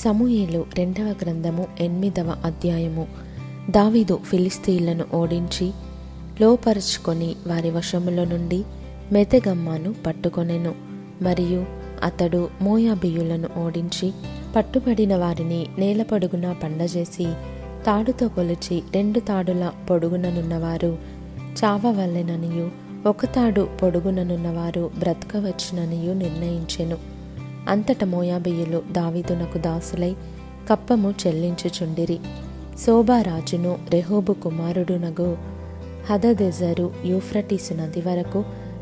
సమూయేలు 2వ గ్రంథము 8వ అధ్యాయము. దావీదు ఫిలిష్తీయులను ఓడించి లోపరుచుకొని వారి వశములో నుండి మెతెగమ్మాను పట్టుకొనెను. మరియు అతడు మోయాబీయులను ఓడించి పట్టుబడిన వారిని నేలపొడుగున పండజేసి తాడుతో కొలిచి 2 తాడుల పొడుగుననున్నవారు చావవలెననియు 1 తాడు పొడుగుననున్నవారు బ్రతకవచ్చుననియు నిర్ణయించెను. అంతట మోయాబీయులు దావీదునకు దాసులై కప్పము చెల్లించుచుండిరి. సోబా రాజును రెహోబు కుమారుడునగు హదదెజరు యూఫ్రటీసు నది వరకు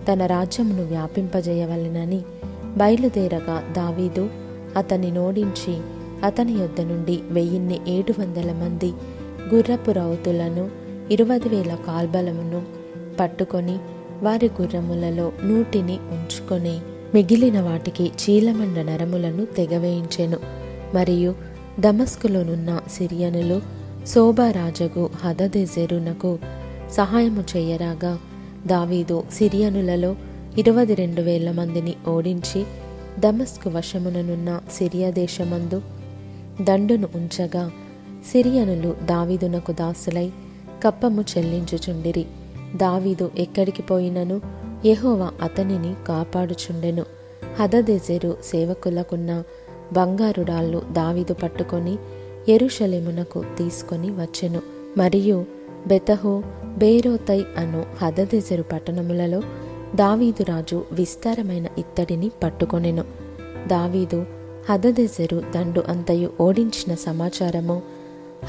తన రాజ్యమును వ్యాపింపజేయవలెనని బయలుదేరగా దావీదు అతని నోడించి అతని యొద్ద నుండి 1700 మంది గుర్రపు రౌతులను 20,000 కాల్బలమును పట్టుకొని వారి గుర్రములలో 100 ఉంచుకొని మిగిలిన వాటికి చీలమండ నరములను తెగవేయించెను. మరియు దమస్కులోనున్న సిరియనులు సోబా రాజగు హదదెజెరునకు సహాయము చేయరాగా దావీదు సిరియనులలో 22,000 మందిని ఓడించి దమస్కు వశముననున్న సిరియా దేశమందు దండును ఉంచగా సిరియనులు దావీదునకు దాసులై కప్పము చెల్లించుచుండిరి. దావీదు ఎక్కడికి పోయినను యెహోవా అతనిని కాపాడుచుండెను. హదదెజెరు సేవకులకున్న బంగారుడాళ్ళు దావీదు పట్టుకొని యెరూషలేమునకు తీసుకొని వచ్చెను. మరియు బెతహో బేరోతై అను హదదెజెరు పట్టణములలో దావీదు రాజు విస్తారమైన ఇత్తడిని పట్టుకొనెను. దావీదు హదదెజెరు దండు అంతయు ఓడించిన సమాచారము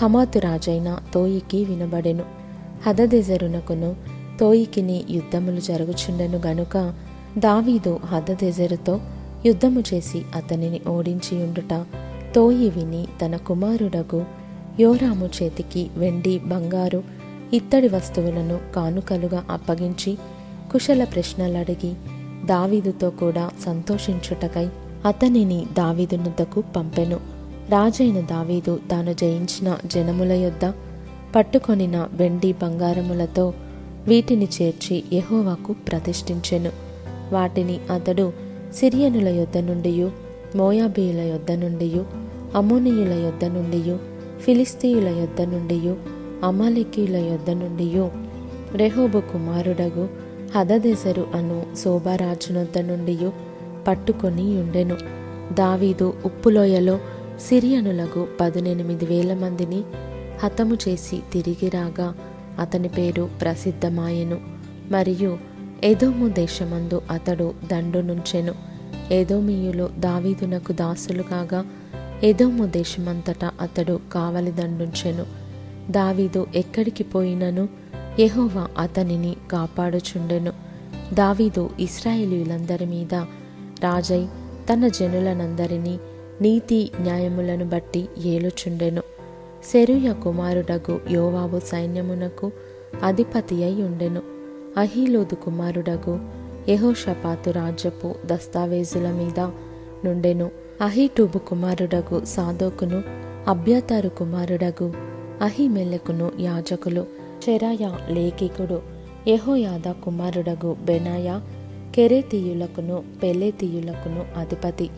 హమాతు రాజైన తోయికి వినబడెను. హదదెజెరునకును తోయికిని యుద్ధములు జరుగుచుండెను గనుక దావీదు హదదెజెరుతో యుద్ధము చేసి అతనిని ఓడించియుండుట తోయి విని తన కుమారుడగు యోరాము చేతికి వెండి బంగారు ఇత్తడి వస్తువులను కానుకలుగా అప్పగించి కుశల ప్రశ్నలడిగి దావీదుతో కూడా సంతోషించుటకై అతనిని దావీదునొద్దకు పంపెను. రాజైన దావీదు తాను జయించిన జనముల యొద్ద పట్టుకొనిన వెండి బంగారములతో వీటిని చేర్చి యెహోవాకు ప్రతిష్ఠించెను. వాటిని అతడు సిరియనుల యొద్ద నుండియు మోయాబీయుల యొద్ద నుండియు అమ్మోనీయుల యొద్ద నుండియు ఫిలిష్తీయుల యొద్ద నుండియు అమాలేకీయుల యొద్ద నుండియు రెహోబు కుమారుడగు హదదెజెరు అను సోబారాజునొద్ద నుండియు పట్టుకొని ఉండెను. దావీదు ఉప్పులోయలో సిరియనులకు 18,000 మందిని హతము చేసి తిరిగి రాగా అతని పేరు ప్రసిద్ధమాయెను. మరియు ఎదోము దేశమందు అతడు దండునుంచెను. ఎదోమీయులు దావీదునకు దాసులు కాగా ఎదోము దేశమంతటా అతడు కావలి దండుంచెను. దావీదు ఎక్కడికి పోయినను యెహోవా అతనిని కాపాడుచుండెను. దావీదు ఇశ్రాయేలీయులందరి మీద రాజై తన జనులనందరినీ నీతి న్యాయములను బట్టి ఏలుచుండెను. సెరూయ కుమారుడగు యోవాబు సైన్యమునకు అధిపతి అయి ఉండెను. అహీలూదు కుమారుడగు యెహోషాపాతు రాజ్యపు దస్తావేజుల మీద నుండెను. అహీటూబు కుమారుడగు సాదోకును అబ్యాతారు కుమారుడగు అహీమెలెకును యాజకులు. చెరాయా లేఖికుడు. యెహోయాదా కుమారుడగు బెనాయా కెరేతీయులకును పెలేతీయులకును అధిపతి.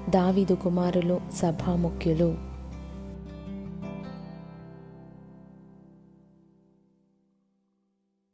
దావీదు కుమారులు సభాముఖ్యులు.